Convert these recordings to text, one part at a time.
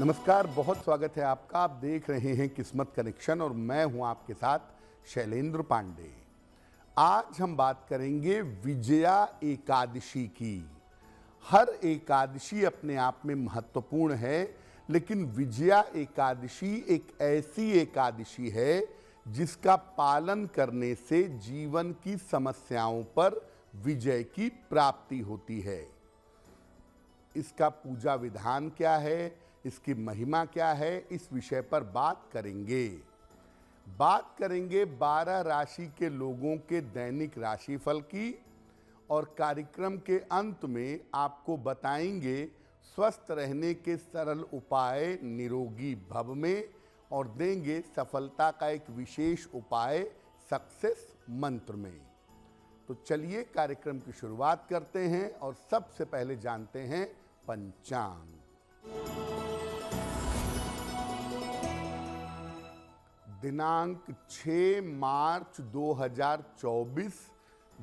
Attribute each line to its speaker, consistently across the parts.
Speaker 1: नमस्कार, बहुत स्वागत है आपका। आप देख रहे हैं किस्मत कनेक्शन और मैं हूं आपके साथ शैलेंद्र पांडे। आज हम बात करेंगे विजया एकादशी की। हर एकादशी अपने आप में महत्वपूर्ण है, लेकिन विजया एकादशी एक ऐसी एकादशी है जिसका पालन करने से जीवन की समस्याओं पर विजय की प्राप्ति होती है। इसका पूजा विधान क्या है, इसकी महिमा क्या है, इस विषय पर बात करेंगे। 12 राशि के लोगों के दैनिक राशिफल की और कार्यक्रम के अंत में आपको बताएंगे स्वस्थ रहने के सरल उपाय निरोगी भव में और देंगे सफलता का एक विशेष उपाय सक्सेस मंत्र में। तो चलिए कार्यक्रम की शुरुआत करते हैं और सबसे पहले जानते हैं पंचांग। दिनांक 6 मार्च 2024,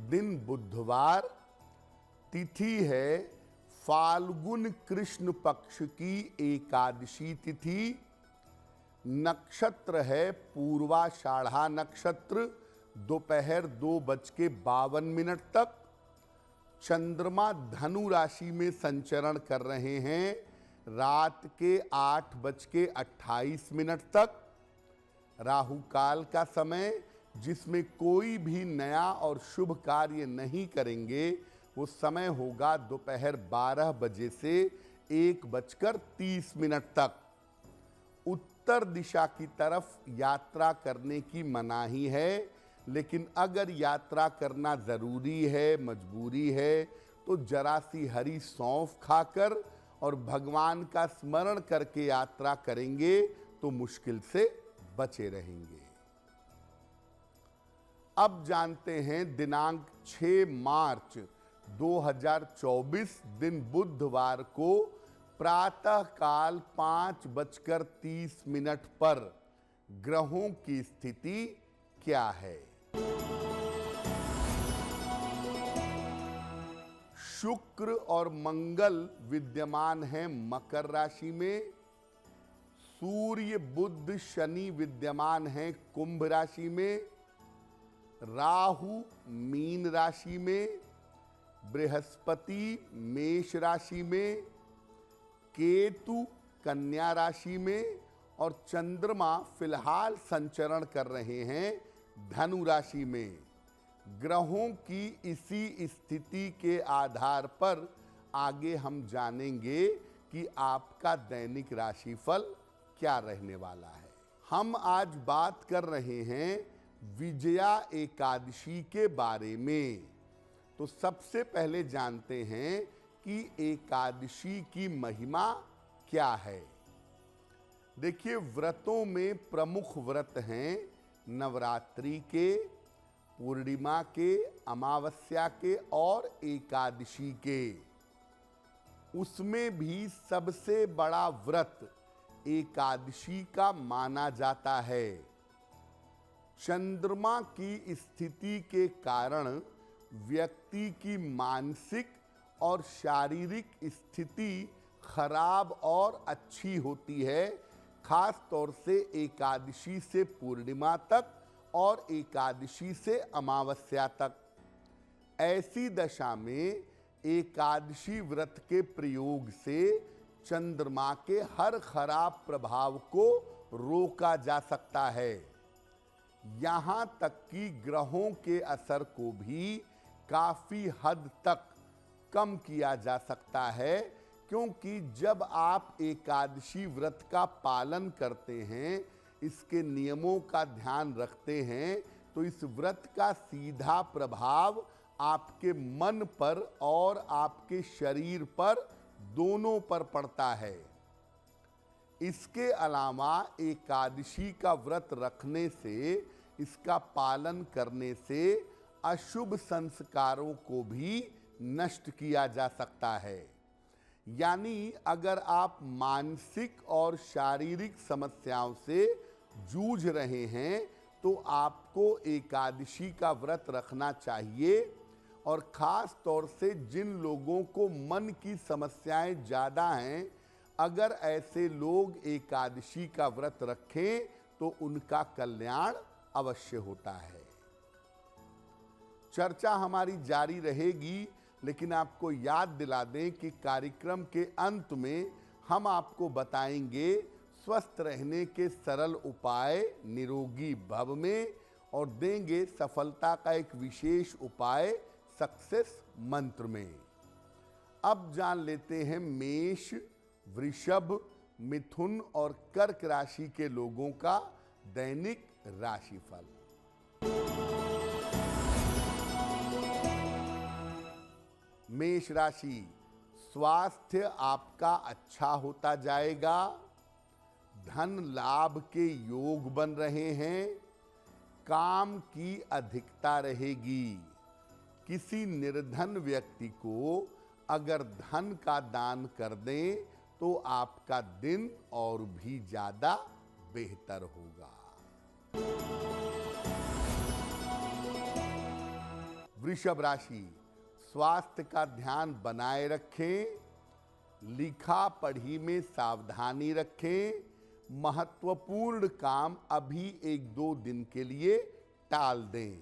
Speaker 1: दिन बुधवार, तिथि है फाल्गुन कृष्ण पक्ष की एकादशी तिथि, नक्षत्र है पूर्वाषाढ़ा नक्षत्र, दोपहर 2:52 तक। चंद्रमा धनु राशि में संचरण कर रहे हैं रात के 8:28 तक। राहु काल का समय, जिसमें कोई भी नया और शुभ कार्य नहीं करेंगे, वो समय होगा दोपहर 12 बजे से 1:30 तक। उत्तर दिशा की तरफ यात्रा करने की मनाही है, लेकिन अगर यात्रा करना ज़रूरी है, मजबूरी है, तो जरा सी हरी सौंफ खाकर और भगवान का स्मरण करके यात्रा करेंगे तो मुश्किल से बचे रहेंगे। अब जानते हैं दिनांक 6 मार्च 2024, दिन बुधवार को प्रातः काल 5:30 पर ग्रहों की स्थिति क्या है। शुक्र और मंगल विद्यमान हैं मकर राशि में। सूर्य बुध शनि विद्यमान हैं कुंभ राशि में। राहु मीन राशि में, बृहस्पति मेष राशि में, केतु कन्या राशि में और चंद्रमा फिलहाल संचरण कर रहे हैं धनु राशि में। ग्रहों की इसी स्थिति के आधार पर आगे हम जानेंगे कि आपका दैनिक राशिफल क्या रहने वाला है। हम आज बात कर रहे हैं विजया एकादशी के बारे में। तो सबसे पहले जानते हैं कि एकादशी की महिमा क्या है। देखिए, व्रतों में प्रमुख व्रत हैं नवरात्रि के, पूर्णिमा के, अमावस्या के और एकादशी के। उसमें भी सबसे बड़ा व्रत एकादशी का माना जाता है। चंद्रमा की स्थिति के कारण व्यक्ति की मानसिक और शारीरिक स्थिति खराब और अच्छी होती है, खास तौर से एकादशी से पूर्णिमा तक और एकादशी से अमावस्या तक। ऐसी दशा में एकादशी व्रत के प्रयोग से चंद्रमा के हर खराब प्रभाव को रोका जा सकता है। यहाँ तक कि ग्रहों के असर को भी काफी हद तक कम किया जा सकता है, क्योंकि जब आप एकादशी व्रत का पालन करते हैं, इसके नियमों का ध्यान रखते हैं, तो इस व्रत का सीधा प्रभाव आपके मन पर और आपके शरीर पर दोनों पर पड़ता है। इसके अलावा एकादशी का व्रत रखने से, इसका पालन करने से अशुभ संस्कारों को भी नष्ट किया जा सकता है। यानी अगर आप मानसिक और शारीरिक समस्याओं से जूझ रहे हैं तो आपको एकादशी का व्रत रखना चाहिए। और ख़ास तौर से जिन लोगों को मन की समस्याएं ज़्यादा हैं, अगर ऐसे लोग एकादशी का व्रत रखें तो उनका कल्याण अवश्य होता है। चर्चा हमारी जारी रहेगी, लेकिन आपको याद दिला दें कि कार्यक्रम के अंत में हम आपको बताएंगे स्वस्थ रहने के सरल उपाय निरोगी भव में, और देंगे सफलता का एक विशेष उपाय सक्सेस मंत्र में। अब जान लेते हैं मेष, वृषभ, मिथुन और कर्क राशि के लोगों का दैनिक राशिफल। मेष राशि, स्वास्थ्य आपका अच्छा होता जाएगा। धन लाभ के योग बन रहे हैं। काम की अधिकता रहेगी। किसी निर्धन व्यक्ति को अगर धन का दान कर दें तो आपका दिन और भी ज्यादा बेहतर होगा। वृषभ राशि, स्वास्थ्य का ध्यान बनाए रखें। लिखा पढ़ी में सावधानी रखें। महत्वपूर्ण काम अभी 1-2 दिन के लिए टाल दें।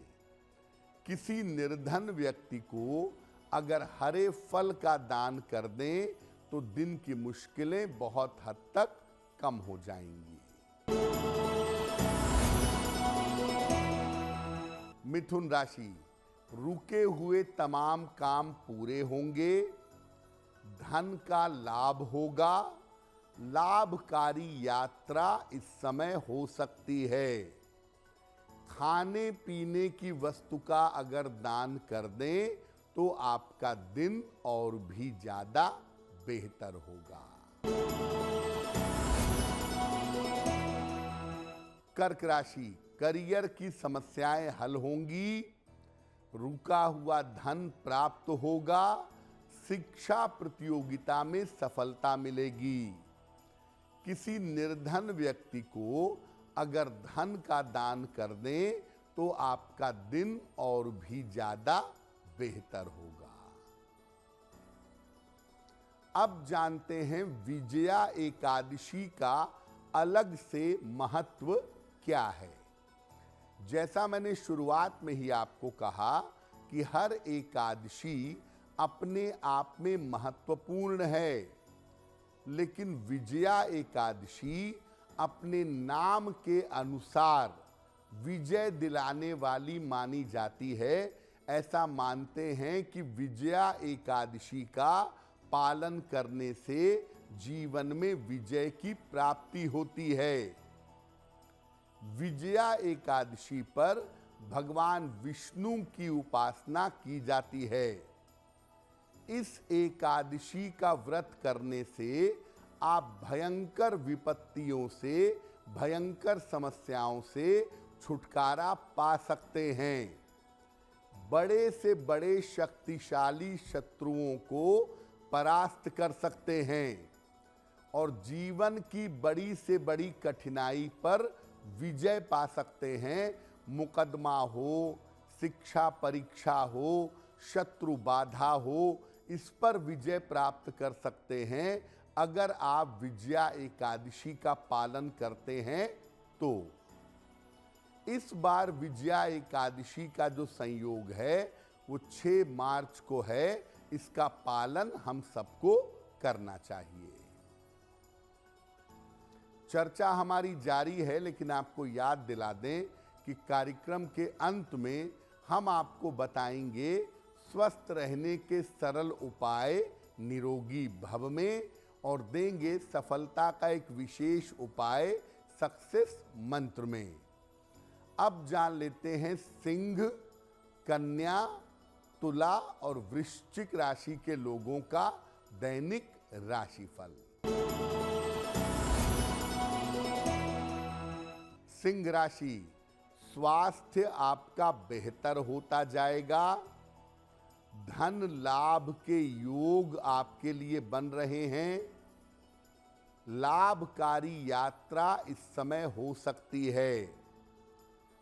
Speaker 1: किसी निर्धन व्यक्ति को अगर हरे फल का दान कर दें तो दिन की मुश्किलें बहुत हद तक कम हो जाएंगी। मिथुन राशि, रुके हुए तमाम काम पूरे होंगे। धन का लाभ होगा। लाभकारी यात्रा इस समय हो सकती है। खाने पीने की वस्तु का अगर दान कर दें तो आपका दिन और भी ज्यादा बेहतर होगा। कर्क राशि, करियर की समस्याएं हल होंगी। रुका हुआ धन प्राप्त होगा। शिक्षा प्रतियोगिता में सफलता मिलेगी। किसी निर्धन व्यक्ति को अगर धन का दान कर दें तो आपका दिन और भी ज्यादा बेहतर होगा। अब जानते हैं विजया एकादशी का अलग से महत्व क्या है। जैसा मैंने शुरुआत में ही आपको कहा कि हर एकादशी अपने आप में महत्वपूर्ण है, लेकिन विजया एकादशी अपने नाम के अनुसार विजय दिलाने वाली मानी जाती है। ऐसा मानते हैं कि विजया एकादशी का पालन करने से जीवन में विजय की प्राप्ति होती है। विजया एकादशी पर भगवान विष्णु की उपासना की जाती है। इस एकादशी का व्रत करने से आप भयंकर विपत्तियों से, भयंकर समस्याओं से छुटकारा पा सकते हैं। बड़े से बड़े शक्तिशाली शत्रुओं को परास्त कर सकते हैं और जीवन की बड़ी से बड़ी कठिनाई पर विजय पा सकते हैं। मुकदमा हो, शिक्षा परीक्षा हो, शत्रु बाधा हो, इस पर विजय प्राप्त कर सकते हैं अगर आप विजया एकादशी का पालन करते हैं तो। इस बार विजया एकादशी का जो संयोग है वो 6 मार्च को है। इसका पालन हम सबको करना चाहिए। चर्चा हमारी जारी है, लेकिन आपको याद दिला दें कि कार्यक्रम के अंत में हम आपको बताएंगे स्वस्थ रहने के सरल उपाय निरोगी भव में, और देंगे सफलता का एक विशेष उपाय सक्सेस मंत्र में। अब जान लेते हैं सिंह, कन्या, तुला और वृश्चिक राशि के लोगों का दैनिक राशिफल। सिंह राशि, स्वास्थ्य आपका बेहतर होता जाएगा। धन लाभ के योग आपके लिए बन रहे हैं। लाभकारी यात्रा इस समय हो सकती है।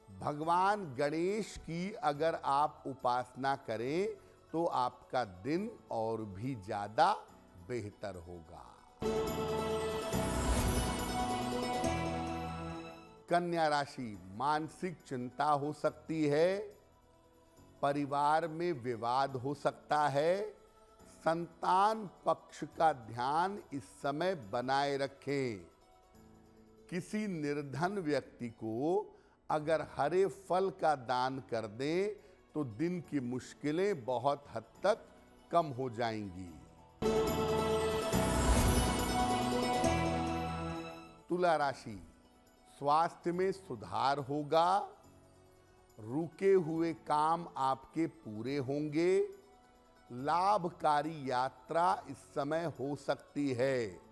Speaker 1: भगवान गणेश की अगर आप उपासना करें तो आपका दिन और भी ज्यादा बेहतर होगा। कन्या राशि, मानसिक चिंता हो सकती है, परिवार में विवाद हो सकता है, संतान पक्ष का ध्यान इस समय बनाए रखें। किसी निर्धन व्यक्ति को अगर हरे फल का दान कर दें तो दिन की मुश्किलें बहुत हद तक कम हो जाएंगी। तुला राशि, स्वास्थ्य में सुधार होगा, रुके हुए काम आपके पूरे होंगे, लाभकारी यात्रा इस समय हो सकती है।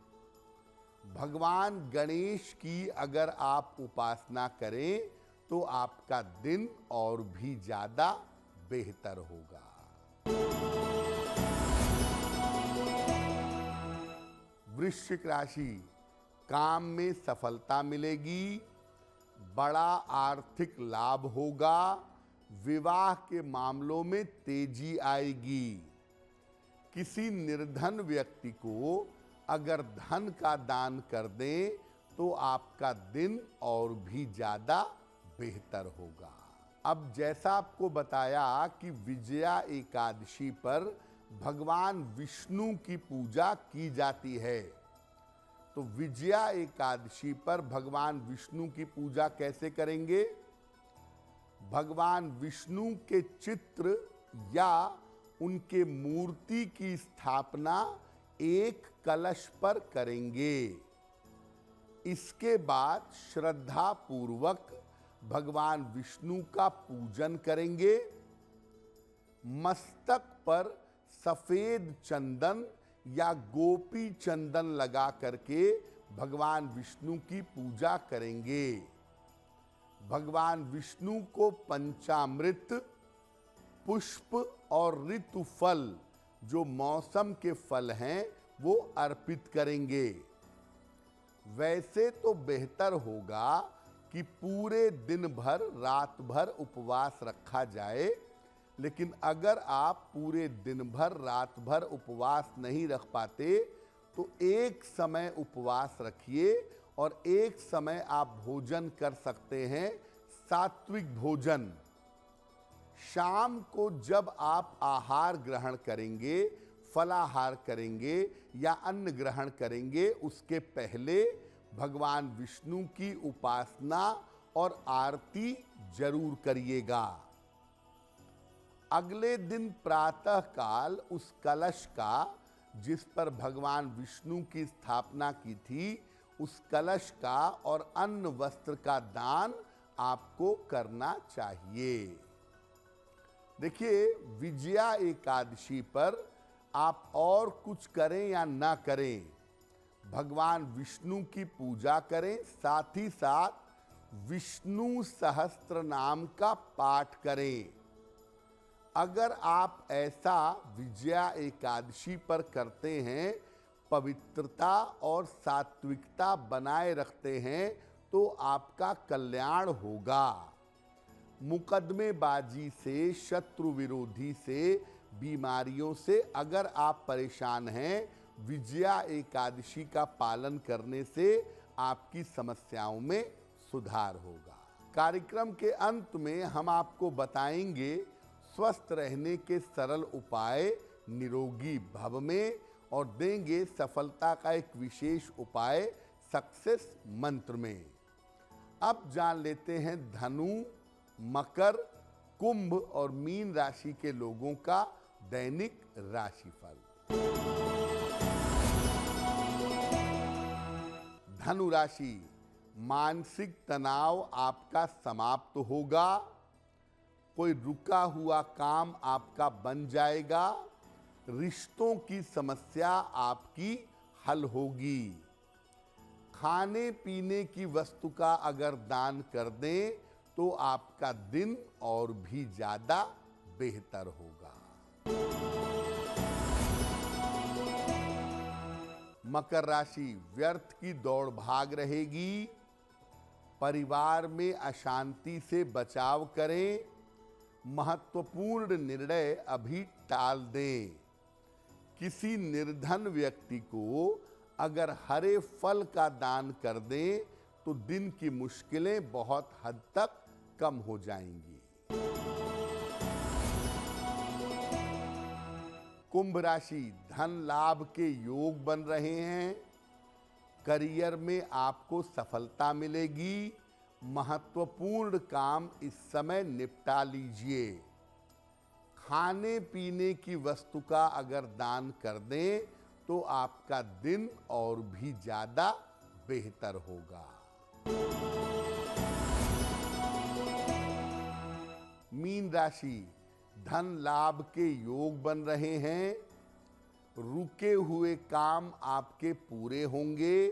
Speaker 1: भगवान गणेश की अगर आप उपासना करें तो आपका दिन और भी ज्यादा बेहतर होगा। वृश्चिक राशि, काम में सफलता मिलेगी, बड़ा आर्थिक लाभ होगा, विवाह के मामलों में तेजी आएगी। किसी निर्धन व्यक्ति को अगर धन का दान कर दें तो आपका दिन और भी ज्यादा बेहतर होगा। अब जैसा आपको बताया कि विजया एकादशी पर भगवान विष्णु की पूजा की जाती है, तो विजया एकादशी पर भगवान विष्णु की पूजा कैसे करेंगे? भगवान विष्णु के चित्र या उनके मूर्ति की स्थापना एक कलश पर करेंगे। इसके बाद श्रद्धा पूर्वक भगवान विष्णु का पूजन करेंगे। मस्तक पर सफेद चंदन या गोपी चंदन लगा करके भगवान विष्णु की पूजा करेंगे। भगवान विष्णु को पंचामृत, पुष्प और ऋतु फल, जो मौसम के फल हैं, वो अर्पित करेंगे। वैसे तो बेहतर होगा कि पूरे दिन भर रात भर उपवास रखा जाए, लेकिन अगर आप पूरे दिन भर रात भर उपवास नहीं रख पाते तो एक समय उपवास रखिए और एक समय आप भोजन कर सकते हैं, सात्विक भोजन। शाम को जब आप आहार ग्रहण करेंगे, फलाहार करेंगे या अन्न ग्रहण करेंगे, उसके पहले भगवान विष्णु की उपासना और आरती जरूर करिएगा। अगले दिन प्रातः काल उस कलश का, जिस पर भगवान विष्णु की स्थापना की थी, उस कलश का और अन्न वस्त्र का दान आपको करना चाहिए। देखिए, विजया एकादशी पर आप और कुछ करें या ना करें, भगवान विष्णु की पूजा करें, साथ ही साथ विष्णु सहस्त्र नाम का पाठ करें। अगर आप ऐसा विजया एकादशी पर करते हैं, पवित्रता और सात्विकता बनाए रखते हैं, तो आपका कल्याण होगा। मुकदमेबाजी से, शत्रु विरोधी से, बीमारियों से अगर आप परेशान हैं, विजया एकादशी का पालन करने से आपकी समस्याओं में सुधार होगा। कार्यक्रम के अंत में हम आपको बताएंगे स्वस्थ रहने के सरल उपाय निरोगी भव में, और देंगे सफलता का एक विशेष उपाय सक्सेस मंत्र में। अब जान लेते हैं धनु, मकर, कुंभ और मीन राशि के लोगों का दैनिक राशिफल। धनु राशि, मानसिक तनाव आपका समाप्त होगा, कोई रुका हुआ काम आपका बन जाएगा, रिश्तों की समस्या आपकी हल होगी। खाने पीने की वस्तु का अगर दान कर दें तो आपका दिन और भी ज्यादा बेहतर होगा। मकर राशि, व्यर्थ की दौड़ भाग रहेगी, परिवार में अशांति से बचाव करें, महत्वपूर्ण निर्णय अभी टाल दें। किसी निर्धन व्यक्ति को अगर हरे फल का दान कर दें तो दिन की मुश्किलें बहुत हद तक कम हो जाएंगी। कुंभ राशि, धन लाभ के योग बन रहे हैं। करियर में आपको सफलता मिलेगी। महत्वपूर्ण काम इस समय निपटा लीजिए। खाने पीने की वस्तु का अगर दान कर दें तो आपका दिन और भी ज्यादा बेहतर होगा। मीन राशि, धन लाभ के योग बन रहे हैं। रुके हुए काम आपके पूरे होंगे।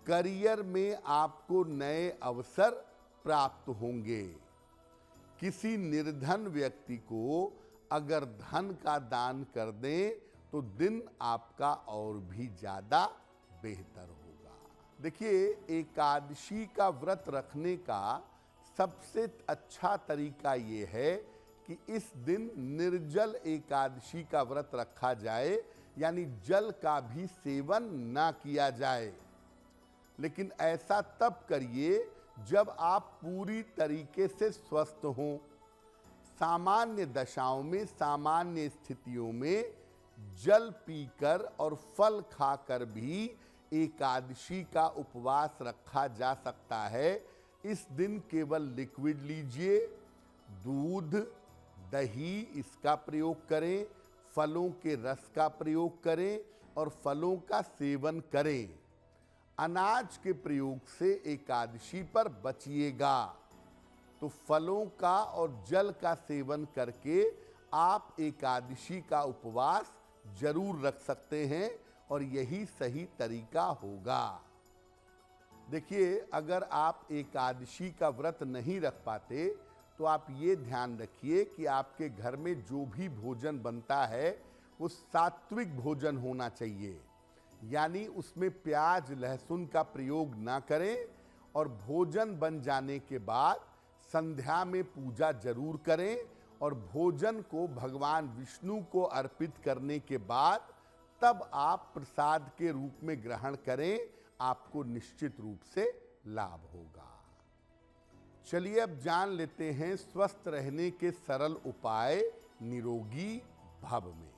Speaker 1: करियर में आपको नए अवसर प्राप्त होंगे। किसी निर्धन व्यक्ति को अगर धन का दान कर दें तो दिन आपका और भी ज्यादा बेहतर होगा। देखिए, एकादशी का व्रत रखने का सबसे अच्छा तरीका ये है कि इस दिन निर्जल एकादशी का व्रत रखा जाए, यानी जल का भी सेवन ना किया जाए। लेकिन ऐसा तब करिए जब आप पूरी तरीके से स्वस्थ हों। सामान्य दशाओं में, सामान्य स्थितियों में जल पीकर और फल खाकर भी एकादशी का उपवास रखा जा सकता है। इस दिन केवल लिक्विड लीजिए, दूध, दही इसका प्रयोग करें, फलों के रस का प्रयोग करें और फलों का सेवन करें। अनाज के प्रयोग से एकादशी पर बचिएगा। तो फलों का और जल का सेवन करके आप एकादशी का उपवास जरूर रख सकते हैं और यही सही तरीका होगा। देखिए, अगर आप एकादशी का व्रत नहीं रख पाते तो आप ये ध्यान रखिए कि आपके घर में जो भी भोजन बनता है वो सात्विक भोजन होना चाहिए, यानी उसमें प्याज लहसुन का प्रयोग ना करें। और भोजन बन जाने के बाद संध्या में पूजा जरूर करें और भोजन को भगवान विष्णु को अर्पित करने के बाद तब आप प्रसाद के रूप में ग्रहण करें। आपको निश्चित रूप से लाभ होगा। चलिए अब जान लेते हैं स्वस्थ रहने के सरल उपाय निरोगी भव में।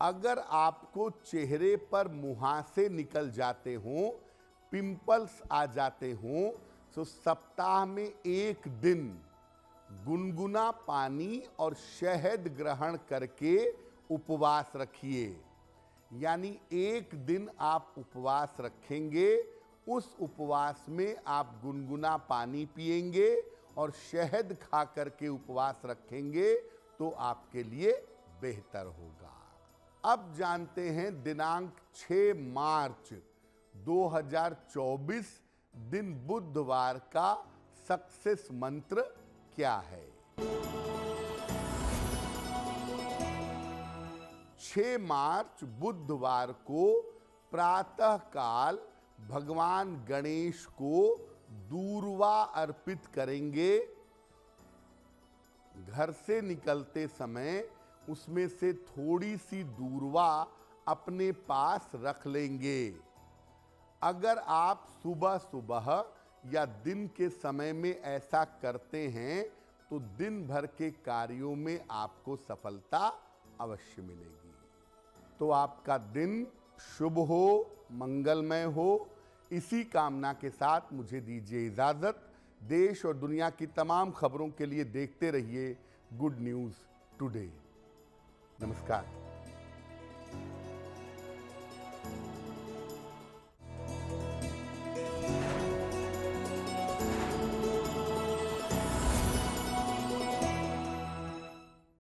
Speaker 1: अगर आपको चेहरे पर मुहासे निकल जाते हों, पिंपल्स आ जाते हों, तो सप्ताह में एक दिन गुनगुना पानी और शहद ग्रहण करके उपवास रखिए। यानी एक दिन आप उपवास रखेंगे, उस उपवास में आप गुनगुना पानी पिएंगे और शहद खा करके उपवास रखेंगे तो आपके लिए बेहतर होगा। अब जानते हैं दिनांक 6 मार्च 2024 दिन बुधवार का सक्सेस मंत्र क्या है। 6 मार्च बुधवार को प्रातः काल भगवान गणेश को दूर्वा अर्पित करेंगे। घर से निकलते समय उसमें से थोड़ी सी दूर्वा अपने पास रख लेंगे। अगर आप सुबह सुबह या दिन के समय में ऐसा करते हैं तो दिन भर के कार्यों में आपको सफलता अवश्य मिलेगी। तो आपका दिन शुभ हो, मंगलमय हो। इसी कामना के साथ मुझे दीजिए इजाजत। देश और दुनिया की तमाम खबरों के लिए देखते रहिए गुड न्यूज़ टुडे। नमस्कार।